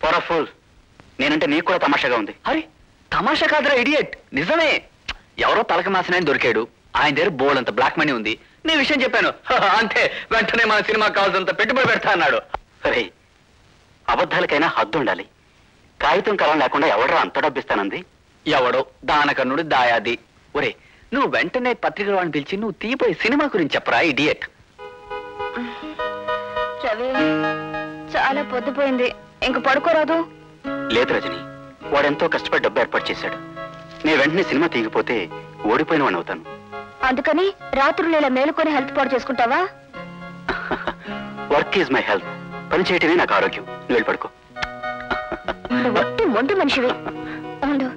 Powerful. నేనంటే నీకు కూడా తమాషాగా ఉంది. అరే తమాషా కాదురా ఇడియట్, నిజమే. ఎవరో తలక మాసిన దొరికాడు, ఆయన దగ్గర బోల్డ్ అంత బ్లాక్ మనీ ఉంది. నీ విషయం చెప్పాను అంతే, వెంటనే మన సినిమాకి కావాల్సినంత పెట్టుబడి పెడతా అన్నాడు. అరే అబద్ధాలకైనా హద్దు ఉండాలి. కాగితం కలం లేకుండా ఎవడరా అంత డబ్బిస్తానంది? ఎవడో దానకర్ణుడు దాయాది. ఒరే నువ్వు వెంటనే పత్రికల వాడిని పిలిచి నువ్వు తీపోయి సినిమా గురించి చెప్పరా ఇడియట్. రవి చాలా పొద్దుపోయింది, ఇంక పడుకోరాదు. లేదు రజని, వాడెంతో కష్టపడి డబ్బు ఏర్పాటు చేశాడు. నేను వెంటనే సినిమా తీగిపోతే ఓడిపోయిన వాడిని అవుతాను. అందుకని రాత్రులు ఇలా మేలుకొని హెల్త్ పాడు చేసుకుంటావా? Work is my health. పని చేయటమే నాకు ఆరోగ్యం. నువ్వు వెళ్ళి పడుకో. ఒట్టి మొండి మనిషివి. ఉండు,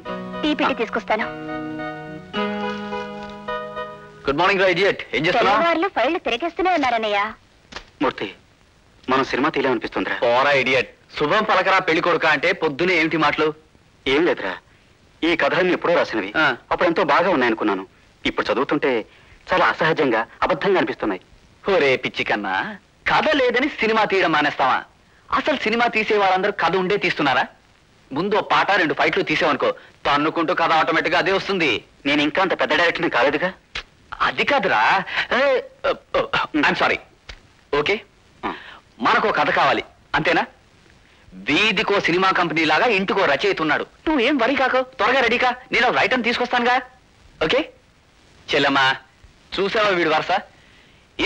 టీ పెట్టి తీసుకొస్తాను. గుడ్ మార్నింగ్ రా ఇడియట్, ఏం చేస్తున్నావు? ఫైళ్లు తిరిగేస్తూనే ఉన్నారన్నయ్య. మూర్తి, మనం సినిమా తీయాలనిపిస్తుందిరా. పోరా ఇడియట్, శుభం పలకరా పెళ్లి కొడుక అంటే పొద్దునే ఏమిటి మాటలు? ఏం లేదురా, ఈ కథలన్నీ ఎప్పుడో రాసినవి. అప్పుడు ఎంతో బాగా ఉన్నాయనుకున్నాను. ఇప్పుడు చదువుతుంటే చాలా అసహజంగా అబద్ధంగా అనిపిస్తున్నాయి. ఒరే పిచ్చి కన్నా, కథ లేదని సినిమా తీయడం మానేస్తావా? అసలు సినిమా తీసే వాళ్ళందరూ కథ ఉండే తీస్తున్నారా? ముందు పాట 2 ఫైట్లు తీసావనుకో, తన్నుకుంటూ కథ ఆటోమేటిక్ గా అదే వస్తుంది. నేను ఇంకా అంత పెద్ద డైరెక్టర్ని కాలేదుగా. అది కాదురా, ఐఎమ్ సారీ. ఓకే, మనకు కథ కావాలి అంతేనా? వీధికో సినిమా కంపెనీ లాగా ఇంటికో రచయిత ఉన్నాడు. నువ్వేం వరి కాకు, త్వరగా రెడీకా, నేను రైటర్ని తీసుకొస్తానుగా. ఓకే చెల్లమ్మా, చూసావా వీడు వరుస?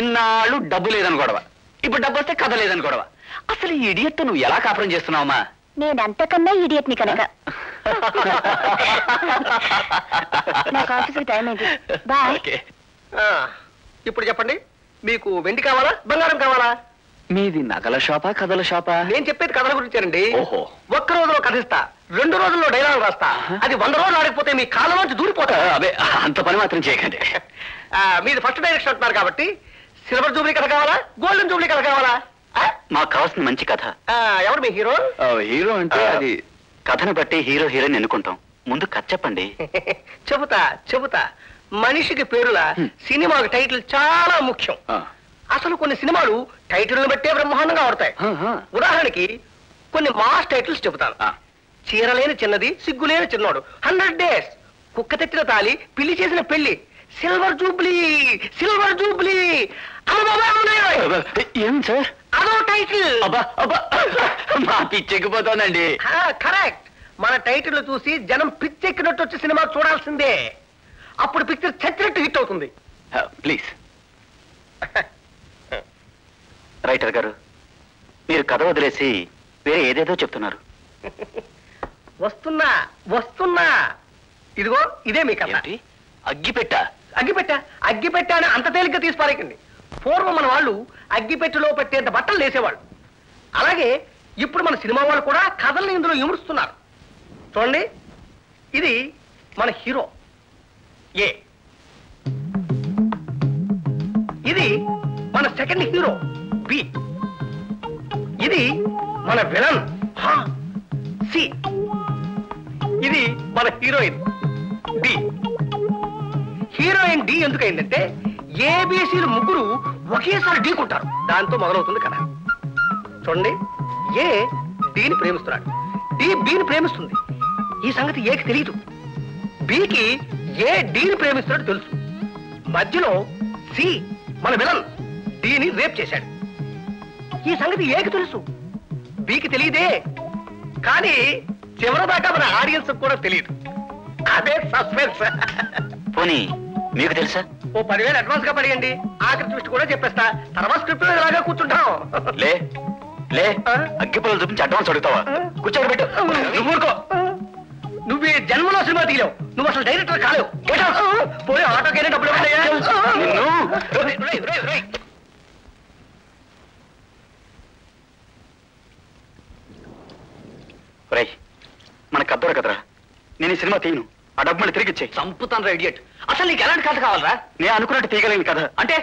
ఇన్నాళ్ళు డబ్బు లేదని గొడవ, ఇప్పుడు డబ్బు వస్తే కథ లేదని గొడవ. అసలు ఈ ఇడియట్ నువ్వు ఎలా కాపురం చేస్తున్నావమ్మా? నేను అంతకన్నా ఇడియట్ ని కనుక. నాకు ఆఫీస్కి టైం అయింది, బాయ్. ఇప్పుడు చెప్పండి, మీకు వెండి కావాలా బంగారం కావాలా? మీది నగల షాపా కథల షాపా? నేను చెప్పేది కథల గురించేనండి. ఓహో. ఒక్క రోజులో కథ ఇస్తా, 2 రోజుల్లో డైలాగ్ రాస్తా. అది 100 రోజులు ఆడకపోతే మీ కాలం నుంచి దూరిపోతా. అదే అంత పని మాత్రం చేయకండి. మీది ఫస్ట్ డైరెక్షన్ అంటున్నారు కాబట్టి సిల్వర్ జూబ్లీ కథ కావాలా గోల్డెన్ జూబ్లీ కథ కావాలా? మాకు కావాల్సిన మంచి కథ. ఎవరు మీ హీరో? హీరో అంటే అది కథను బట్టి హీరో హీరోని ఎన్నుకుంటాం. ముందు కథ చెప్పండి. చెబుతా. మనిషికి పేరులా సినిమాకి టైటిల్ చాలా ముఖ్యం. అసలు కొన్ని సినిమాలు టైటిల్ని బట్టే బ్రహ్మాండంగా ఆడతాయి. ఉదాహరణకి కొన్ని మాస్ టైటిల్స్ చెబుతాను. చీరలేని చిన్నది, సిగ్గులేని చిన్నోడు, 100 డేస్, కుక్క తెచ్చిన తాలి, పిల్లి చేసిన పెళ్లి, సిల్వర్ జూబ్లీ, ఏం సార్ అదో టైటిల్. మా పిచ్చెక్కిపోతోందండి. కరెక్ట్. మన టైటిల్ చూసి జనం పిచ్చెక్కినట్టు వచ్చి సినిమా చూడాల్సిందే. అప్పుడు పిక్చర్ చచ్చినట్టు హిట్ అవుతుంది. ప్లీజ్. రైటర్ గారు, మీరు కథ వదిలేసి వేరే ఏదేదో చెప్తున్నారు. వస్తున్నా. ఇదిగో ఇదే మీ కథ. అగ్గిపెట్ట అని అంత తేలిగ్గా తీసి పారేకండి. పూర్వం మన వాళ్ళు అగ్గిపెట్టెలో పెట్టేంత బట్టలు వేసేవాళ్ళు. అలాగే ఇప్పుడు మన సినిమా వాళ్ళు కూడా కథల్ని ఇందులో ఇముడుస్తున్నారు. చూడండి, ఇది మన హీరో ఏ, ఇది మన సెకండ్ హీరో బి, ఇది మన విలన్ సి, ఇది మన హీరోయిన్ డి. హీరోయిన్ డి ఎందుకైందంటే ఏబిసిలు ముగ్గురు ఒకేసారి ఢీకుంటారు. దాంతో మొదలవుతుంది కదా. చూడండి, ఏ డిని ప్రేమిస్తున్నాడు, డి బిని ప్రేమిస్తుంది. ఈ సంగతి ఏకి తెలియదు. బికి ఏ డిని ప్రేమిస్తున్నాడు తెలుసు. మధ్యలో సి మన విలన్ డిని రేప్ చేశాడు. ఈ సంగతి ఏకి తెలుసు, బికి తెలియదే. కానీ చివరిదాకా మన ఆడియన్స్ కూడా తెలియదు. అదే సస్పెన్స్. పోనీ మీకు తెలుసా? ఓ 10,000 అడ్వాన్స్ గా పడేయండి, ఆఖరి ట్విస్ట్ కూడా చెప్పేస్తా. తర్వాత స్క్రిప్ట్ ఇలాగా కూర్చుంటాం. లే అగ్గిపుల్లలు చూపించి అడ్వాన్స్ అడుగుతావా? కూర్చోబెట్టు. నువ్వు ఈ జన్మలో సినిమా తీయలేవు. నువ్వు అసలు డైరెక్టర్ కాలేవు. పోయి ఆటోకైనా డబ్బులు మన కద్దరు కదరా. నేను ఈ సినిమా తీయను. ఆ డబ్బు మళ్ళీ తిరిగి ఇచ్చే. చంపుతాను ఇడియట్. అసలు నీకు ఎలాంటి కథ కావాలరా? నేను అనుకున్నట్టు తీయగలిగిన కథ. అంటే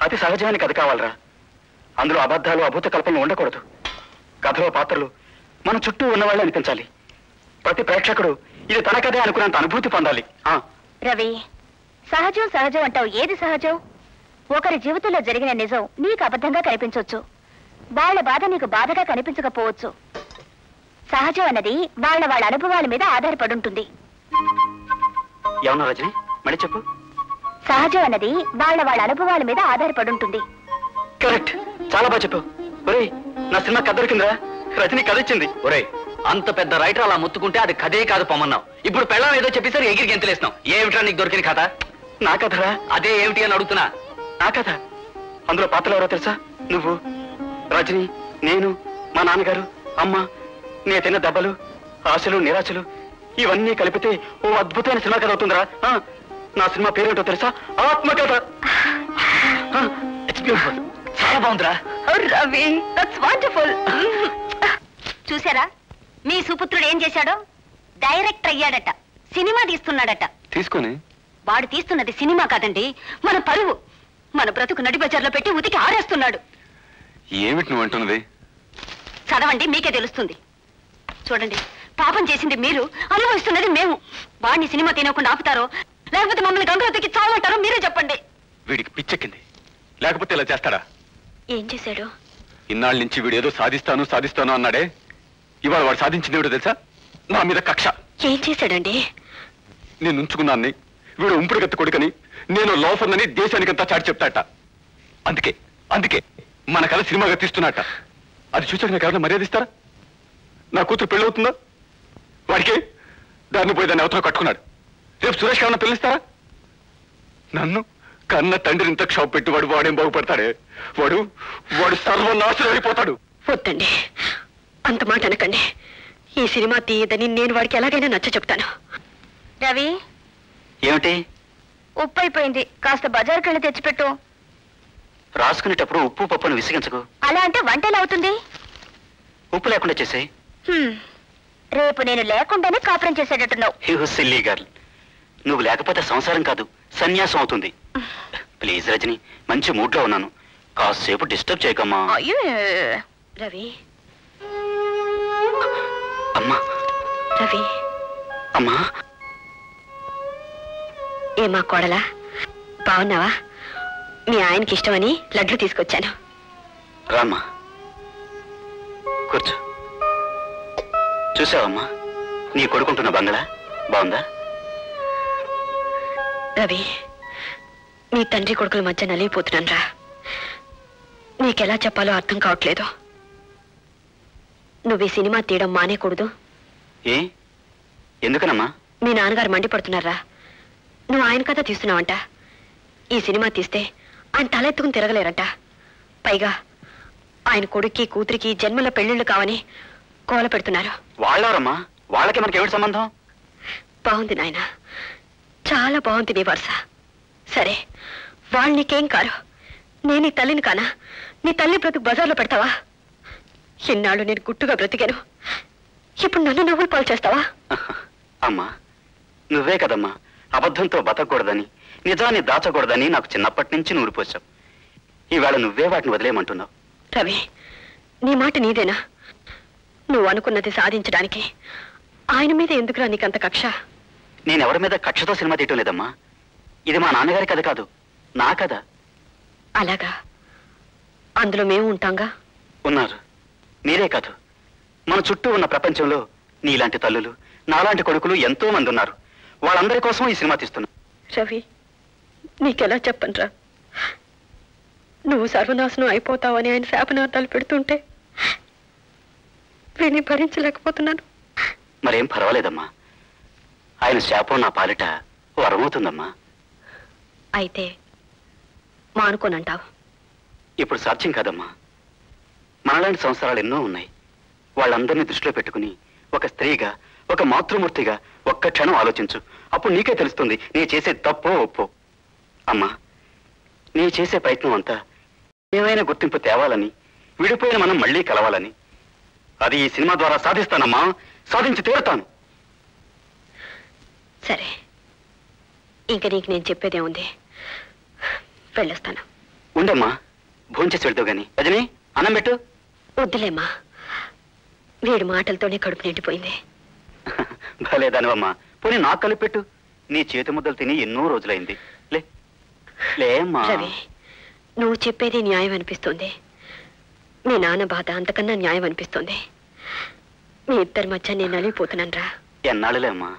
అతి సహజమైన కథ కావాలరా. అందులో అబద్ధాలు, అభూత కల్పనలు ఉండకూడదు. కథలో పాత్రలు మన చుట్టూ ఉన్నవాళ్ళు అనిపించాలి. ప్రతి ప్రేక్షకుడు ఇది తన కథే అనుకున్నంత అనుభూతి పొందాలి. రవి, సహజం అంటావు. ఏది సహజం? ఒకరి జీవితంలో జరిగిన నిజం నీకు అబద్ధంగా కనిపించవచ్చు, వాళ్ళ బాధ నీకు బాధగా కనిపించకపోవచ్చు. సహజం అన్నది వాళ్ళ అనుభవాల మీద ఆధారపడి ఉంటుంది. ఏమన్నా రజని, మళ్ళీ చెప్పు. సహజం అన్నది వాళ్ళ అనుభవాల మీద ఆధారపడి ఉంటుంది. కరెక్ట్, చాలా బాగా చెప్పు. ఒరేయ్, నా సినిమా కథ దొరికిందిరా. రజని కథ ఇచ్చింది. ఒరేయ్, అంత పెద్ద రైటర్ అలా ముత్తుకుంటే అది కథే కాదు పొమ్మన్నావు. ఇప్పుడు పెళ్ళం ఏదో చెప్పేసరి ఎగిరి గెంతులేస్తున్నావు. ఏమిట్రా నీకు దొరికిన కథ? నా కథరా? అదే ఏమిటి అని అడుగుతున్నా. నా కథ. అందులో పాత్రలు ఎవరో తెలుసా? నువ్వు, రజని, నేను, మా నాన్నగారు, అమ్మ, నే తిన్న దెబ్బలు, ఆశలు, నిరాశలు ఇవన్నీ కలిపితే ఓ అద్భుతమైన సినిమా కథ అవుతుందిరా. నా సినిమా పేరేంటో తెలుసా? ఆత్మకథ. It's beautiful. చాలా బాగుందిరా. Ravi, that's wonderful. చూసారా మీ సుపుత్రుడు ఏం చేశాడో? డైరెక్టర్ అయ్యాడట, సినిమా తీస్తున్నాడట. తీసుకొని వాడు తీస్తున్నది సినిమా కాదండి, మన పరువు. మన బ్రతుకు నడి బజార్లో పెట్టి ఉతికి ఆరేస్తున్నాడు. ఏమిటి నువ్వు అంటున్నది? చదవండి, మీకే తెలుస్తుంది. చూడండి, పాపం చేసింది మీరు, అనుభవిస్తున్నది మేము. వాడిని సినిమా తినకుండా ఆపుతారో లేకపోతే మమ్మల్ని గంగవతికి చావమంటారో మీరే చెప్పండి. వీడికి పిచ్చెక్కింది, లేకపోతే ఇలా చేస్తాడా? ఏం చేశాడు? ఇన్నాళ్ళ నుంచి వీడు ఏదో సాధిస్తాను అన్నాడే. ఇవాళ వాడు సాధించింది ఏమిటో తెలుసా? నా మీద కక్ష. ఏం చేశాడండి? నేను ఉంచుకున్నాన్ని వీడు ఉంపుడుగత్త కొడుకని, నేను లోఫర్నని దేశానికంతా చాటి చెప్తాట. అందుకే మన కళ సినిమాగా తీస్తున్నట్ట. అది చూసాక నాకు ఎవరైనా మర్యాద ఇస్తారా? నా కూతురు పెళ్ళవుతుందా? వాడికే దాన్ని పోయి దాన్ని అవతల కట్టుకున్నాడు. రేపు సురేష్ కావాలన్నా పిలుస్తారా? నన్ను కన్న తండ్రిని ఇంత క్షోభ పెట్టి వాడేం బాగుపడతాడే? వాడు సర్వనాశనం అయిపోతాడు. వద్దండి, అంత మాట అనకండి. ఈ సినిమా తీయదని నేను వాడికి ఎలాగైనా నచ్చ చెప్తాను. రవి, ఏమిటి? ఉప్పు అయిపోయింది, కాస్త బజార్కి వెళ్ళి తెచ్చిపెట్టు. రాసుకునేటప్పుడు ఉప్పు పప్పును విసిగించకు. అలా అంటే వంట ఎలా అవుతుంది? ఉప్పు లేకుండా చేసేయ్. రేపు నేను లేకుండానే కాపురం చేసేటట్టున్నావు. You silly girl. నువ్వు లేకపోతే సంసారం కాదు, సన్యాసం అవుతుంది. ప్లీజ్ రజని, మంచి మూడ్ లో ఉన్నాను, కాసేపు డిస్టర్బ్ చేయకమ్మా. అయ్యో రవి. అమ్మా. రవి. అమ్మా. ఏమా కోడలా, బాగున్నావా? మీ ఆయనకి ఇష్టమని లడ్లు తీసుకొచ్చాను. రామ్మా, కూర్చో. చూసావమ్మా నీ కొడుకుంటున్న బంగళా బాగుందా? రవి, నీ తండ్రి కొడుకుల మధ్య నలిగిపోతున్నాను రా. నీకెలా చెప్పాలో అర్థం కావట్లేదు. నువ్వు ఈ సినిమా తీయడం మానేకూడదు. ఏ, ఎందుకనమ్మా? మీ నాన్నగారు మండిపడుతున్నారా. నువ్వు ఆయన కథ తీస్తున్నావంట. ఈ సినిమా తీస్తే ఆయన తలెత్తుకుని తిరగలేరంట. పైగా ఆయన కొడుక్కి కూతురికి జన్మల పెళ్లిళ్ళు కావని కోల పెడుతున్నారు. వాళ్ళెవరమ్మా? వాళ్ళకి మనకి ఏమిటి సంబంధం? బాగుంది నాయన, చాలా బాగుంది నీ వరుస. సరే, వాళ్ళు నీకేం కారు. నేను నీ తల్లిని కానా? నీ తల్లి బ్రతుకు బజార్లో పెడతావా? ఇన్నాళ్ళు నేను గుట్టుగా బ్రతికాను, ఇప్పుడు నన్ను నవ్వులు పాలు చేస్తావా? అమ్మా, నువ్వే కదమ్మా అబద్ధంతో బతకూడదని, నిజాన్ని దాచకూడదని నాకు చిన్నప్పటి నుంచి నూరిపోసావు. ఈవేళ నువ్వే వాటిని వదిలేయమంటున్నావు. రవి, నీ మాట నీదేనా? నువ్వు అనుకున్నది సాధించడానికి ఆయన మీద ఎందుకురా నీకంత కక్ష? నేనెవరి మీద కక్షతో సినిమా తీయటం లేదమ్మా. ఇది మా నాన్నగారి కథ కాదు, నా కథ. అలాగా? అందులో మేము ఉంటాంగా. ఉన్నారు, మీరే కాదు, మన చుట్టూ ఉన్న ప్రపంచంలో నీలాంటి తల్లులు, నాలాంటి కొడుకులు ఎంతో మంది ఉన్నారు. వాళ్ళందరి కోసం ఈ సినిమా తీస్తున్నా. రవి, నీకెలా చెప్పనురా? నువ్వు సర్వనాశనం అయిపోతావని ఆయన శాపనార్థాలు పెడుతుంటే విని భరించలేకపోతున్నాను. మరేం పర్వాలేదమ్మా, ఆయన శాపం నా పాలిట వరమవుతుందమ్మా. అయితే మానుకోనంటావు? ఇప్పుడు సాధ్యం కాదమ్మా. మనలాంటి సంవత్సరాలు ఎన్నో ఉన్నాయి. వాళ్ళందరినీ దృష్టిలో పెట్టుకుని ఒక స్త్రీగా, ఒక మాతృమూర్తిగా ఒక్క క్షణం ఆలోచించు. అప్పుడు నీకే తెలుస్తుంది నీ చేసే తప్పో ఒప్పో. అమ్మా, నీ చేసే ప్రయత్నం అంతా ఏమైనా గుర్తింపు తేవాలని, విడిపోయిన మనం మళ్ళీ కలవాలని. అది ఈ సినిమా ద్వారా సాధిస్తానమ్మా, సాధించి తీరుతాను. సరే, ఇంక నీకు నేను చెప్పేదేముంది, వెళ్ళొస్తాను. ఉండమ్మా, భోంచేసి వెళ్తావు గాని. రజని, అన్నం పెట్టు. వద్దులేమ్మా, వీడి మాటలతోనే కడుపు నిండిపోయింది. భలేదానివమ్మా, పోనీ నాకు కలిపి పెట్టు. నీ చేతి ముద్దలు తిని ఎన్నో రోజులైంది. లేమ్మా. రవి, నువ్వు చెప్పేది న్యాయం అనిపిస్తుంది. మీ నాన్న బాధ అంతకన్నా న్యాయం అనిపిస్తుంది. మీ ఇద్దరి మధ్య నేను నలిగిపోతున్నాను రా. ఎన్నాళ్ళులే అమ్మా.